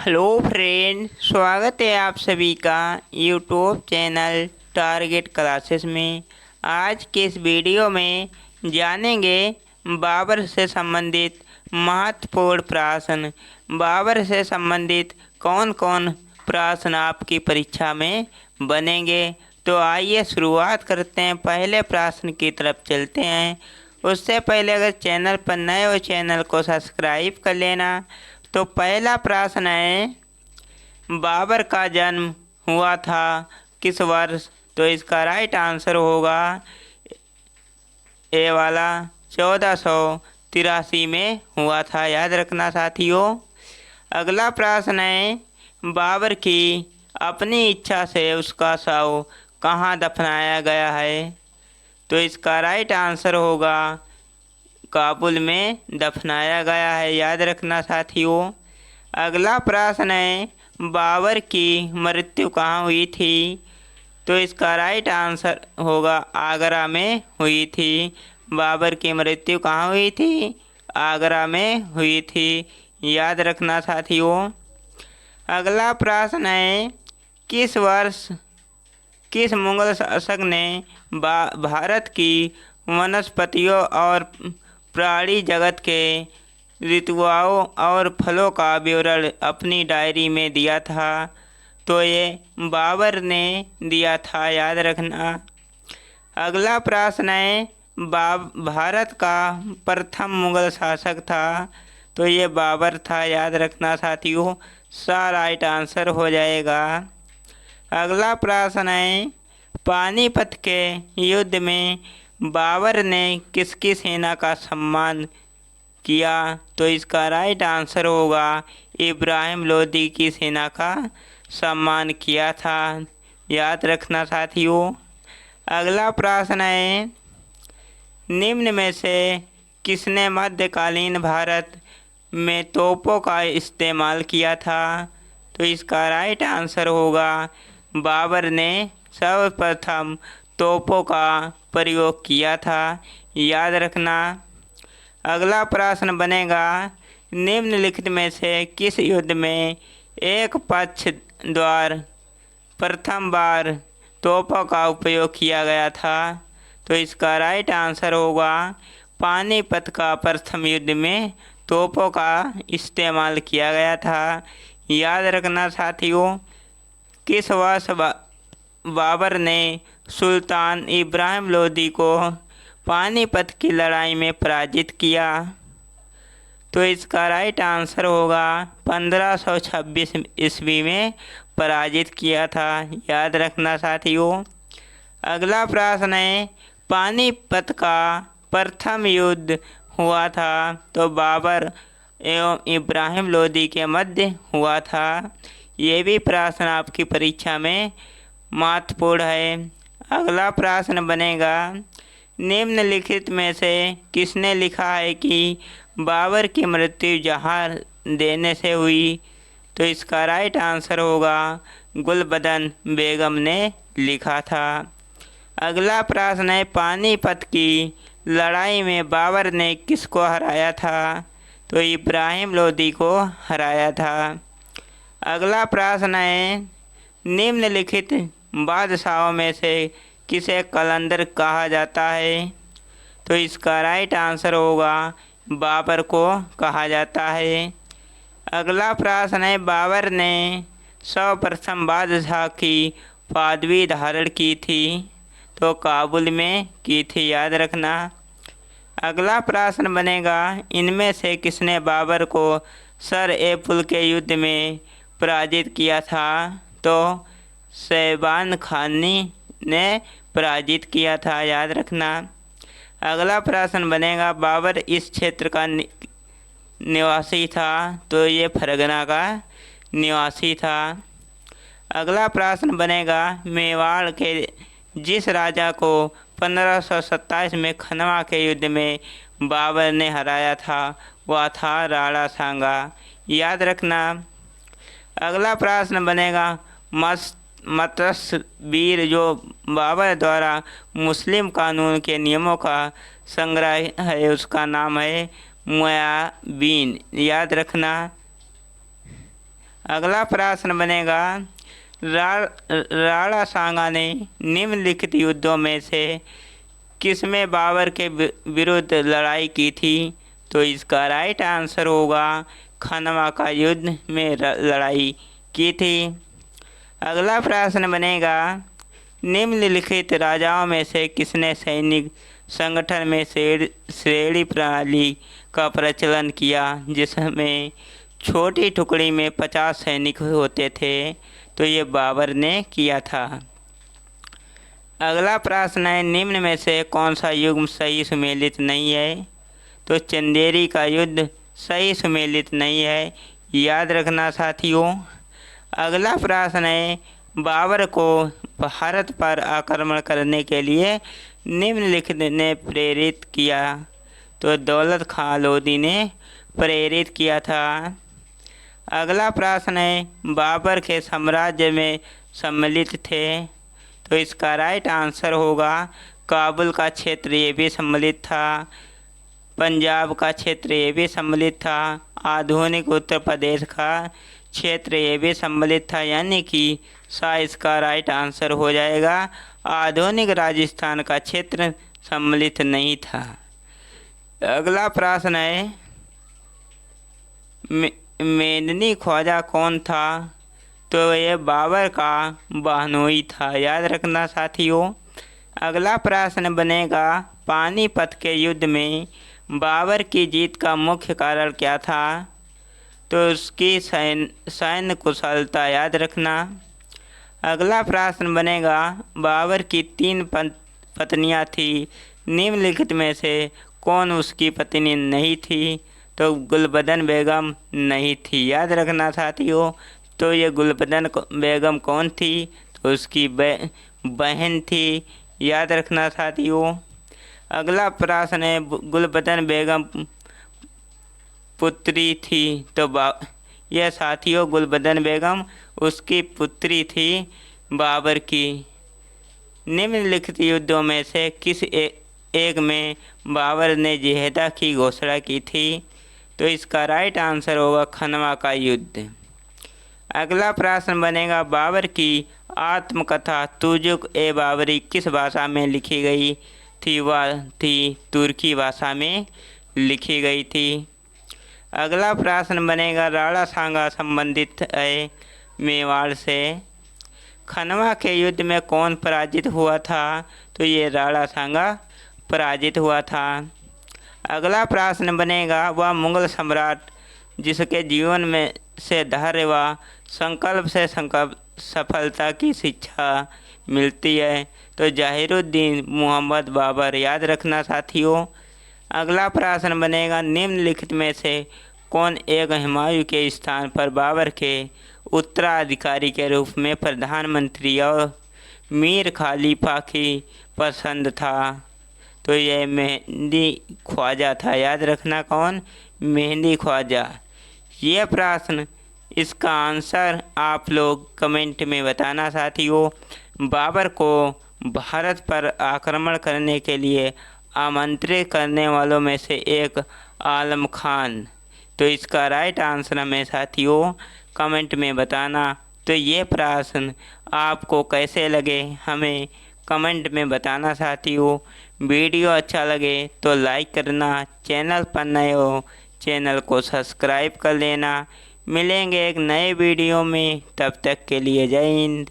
Hello friend, स्वागत है आप सभी का यूट्यूब चैनल टारगेट क्लासेस में। आज के इस वीडियो में जानेंगे बाबर से संबंधित महत्वपूर्ण प्रश्न। बाबर से संबंधित कौन कौन प्रश्न आपकी परीक्षा में बनेंगे। तो आइए शुरुआत करते हैं। पहले प्रश्न की तरफ चलते हैं। उससे पहले अगर चैनल पर नए हो चैनल को सब्सक्राइब कर लेना। तो पहला प्रश्न है, बाबर का जन्म हुआ था किस वर्ष। तो इसका राइट आंसर होगा ए वाला 1483 में हुआ था, याद रखना साथियों। अगला प्रश्न है, बाबर की अपनी इच्छा से उसका शव कहाँ दफनाया गया है। तो इसका राइट आंसर होगा काबुल में दफनाया गया है, याद रखना साथियों। अगला प्रश्न है, बाबर की मृत्यु कहाँ हुई थी। तो इसका राइट आंसर होगा आगरा में हुई थी। बाबर की मृत्यु कहाँ हुई थी, आगरा में हुई थी, याद रखना साथियों। अगला प्रश्न है, किस वर्ष किस मुगल शासक ने भारत की वनस्पतियों और प्राणी जगत के ऋतुओं और फलों का विवरण अपनी डायरी में दिया था। तो ये बाबर ने दिया था, याद रखना। अगला प्रश्न है, भारत का प्रथम मुगल शासक था। तो ये बाबर था, याद रखना साथियों। सा राइट आंसर हो जाएगा। अगला प्रश्न है, पानीपत के युद्ध में बाबर ने किसकी सेना का सम्मान किया। तो इसका राइट आंसर होगा इब्राहिम लोदी की सेना का सम्मान किया था, याद रखना साथियों। अगला प्रश्न है, निम्न में से किसने मध्यकालीन भारत में तोपों का इस्तेमाल किया था। तो इसका राइट आंसर होगा बाबर ने सर्वप्रथम तोपों का प्रयोग किया था, याद रखना। अगला प्रश्न बनेगा, निम्नलिखित में से किस युद्ध में एक पक्ष द्वारा प्रथम बार तोपों का उपयोग किया गया था। तो इसका राइट आंसर होगा पानीपत का प्रथम युद्ध में तोपों का इस्तेमाल किया गया था, याद रखना साथियों। किस वर्ष बाबर ने सुल्तान इब्राहिम लोदी को पानीपत की लड़ाई में पराजित किया। तो इसका राइट आंसर होगा 1526 ईस्वी में पराजित किया था, याद रखना साथियों। अगला प्रश्न है, पानीपत का प्रथम युद्ध हुआ था तो बाबर एवं इब्राहिम लोदी के मध्य हुआ था। ये भी प्रश्न आपकी परीक्षा में महत्वपूर्ण है। अगला प्रश्न बनेगा, निम्नलिखित में से किसने लिखा है कि बाबर की मृत्यु जहार देने से हुई। तो इसका राइट आंसर होगा गुलबदन बेगम ने लिखा था। अगला प्रश्न है, पानीपत की लड़ाई में बाबर ने किसको हराया था। तो इब्राहिम लोदी को हराया था। अगला प्रश्न है, निम्नलिखित बादशाहों में से किसे कलंदर कहा जाता है। तो इसका राइट आंसर होगा बाबर को कहा जाता है। अगला प्रश्न है, बाबर ने सर्वप्रथम बादशाह की पदवी धारण की थी। तो काबुल में की थी, याद रखना। अगला प्रश्न बनेगा, इनमें से किसने बाबर को सर ए पुल के युद्ध में पराजित किया था। तो शैबान खानी ने पराजित किया था, याद रखना। अगला प्रश्न बनेगा, बाबर इस क्षेत्र का निवासी था। तो ये फरगना का निवासी था। अगला प्रश्न बनेगा, मेवाड़ के जिस राजा को 1527 में खनवा के युद्ध में बाबर ने हराया था वह था राणा सांगा, याद रखना। अगला प्रश्न बनेगा, मत्स्य वीर जो बाबर द्वारा मुस्लिम कानून के नियमों का संग्रह है उसका नाम है मुयाबीन, याद रखना। अगला प्रश्न बनेगा, राणा सांगा ने निम्नलिखित युद्धों में से किसमें बाबर के विरुद्ध लड़ाई की थी? तो इसका राइट आंसर होगा खनवा का युद्ध में लड़ाई की थी। अगला प्रश्न बनेगा, निम्नलिखित राजाओं में से किसने सैनिक संगठन में श्रेणी प्रणाली का प्रचलन किया, जिसमें छोटी टुकड़ी में 50 सैनिक होते थे? तो ये बाबर ने किया था। अगला प्रश्न है, निम्न में से कौन सा युग्म सही सुमेलित नहीं है? तो चंदेरी का युद्ध सही सुमेलित नहीं है, याद रखना साथियों। अगला प्रश्न है, बाबर को भारत पर आक्रमण करने के लिए निम्नलिखित ने प्रेरित किया? तो दौलत खां लोदी ने प्रेरित किया था। अगला प्रश्न है, बाबर के साम्राज्य में सम्मिलित थे? तो इसका राइट आंसर होगा काबुल का क्षेत्र ये भी सम्मिलित था, पंजाब का क्षेत्र ये भी सम्मिलित था, आधुनिक उत्तर प्रदेश का क्षेत्र ये भी सम्मिलित था, यानी कि इसका राइट आंसर हो जाएगा आधुनिक राजस्थान का क्षेत्र सम्मिलित नहीं था। अगला प्रश्न है, मेदिनी ख्वाजा कौन था? तो ये बाबर का बहनोई था, याद रखना साथियों। अगला प्रश्न बनेगा, पानीपत के युद्ध में बाबर की जीत का मुख्य कारण क्या था? तो उसकी सैन्य कुशलता, याद रखना। अगला प्रश्न बनेगा, बाबर की 3 पत्नियां थी, निम्नलिखित में से कौन उसकी पत्नी नहीं थी? तो गुलबदन बेगम नहीं थी, याद रखना साथियों। तो ये गुलबदन बेगम कौन थी? तो उसकी बहन थी, याद रखना साथियों। अगला प्रश्न है, गुलबदन बेगम पुत्री थी? तो यह साथियों गुलबदन बेगम उसकी पुत्री थी बाबर की। निम्नलिखित युद्धों में से किस एक में बाबर ने जिहाद की घोषणा की थी? तो इसका राइट आंसर होगा खनवा का युद्ध। अगला प्रश्न बनेगा, बाबर की आत्मकथा तुजुक ए बाबरी किस भाषा में लिखी गई थी? वह थी तुर्की भाषा में लिखी गई थी। अगला प्रश्न बनेगा, राणा सांगा संबंधित है मेवाड़ से? खनवा के युद्ध में कौन पराजित हुआ था? तो ये राणा सांगा पराजित हुआ था। अगला प्रश्न बनेगा, वह मुगल सम्राट जिसके जीवन में से धैर्य व संकल्प से सफलता की शिक्षा मिलती है? तो जहीरुद्दीन मोहम्मद बाबर, याद रखना साथियों। अगला प्रश्न बनेगा, निम्नलिखित में से कौन एक हुमायूं के स्थान पर बाबर के उत्तराधिकारी के रूप में प्रधानमंत्री और मीर खलीफा की पसंद था? तो यह मेहंदी ख्वाजा था, याद रखना कौन? मेहंदी ख्वाजा। ये प्रश्न इसका आंसर आप लोग कमेंट में बताना साथियों। बाबर को भारत पर आक्रमण करने के लिए आमंत्रित करने वालों में से एक आलम खान। तो इसका राइट आंसर हमें साथियों कमेंट में बताना। तो ये प्रश्न आपको कैसे लगे हमें कमेंट में बताना साथियों। वीडियो अच्छा लगे तो लाइक करना, चैनल पर नए हो चैनल को सब्सक्राइब कर लेना। मिलेंगे एक नए वीडियो में, तब तक के लिए जय हिंद।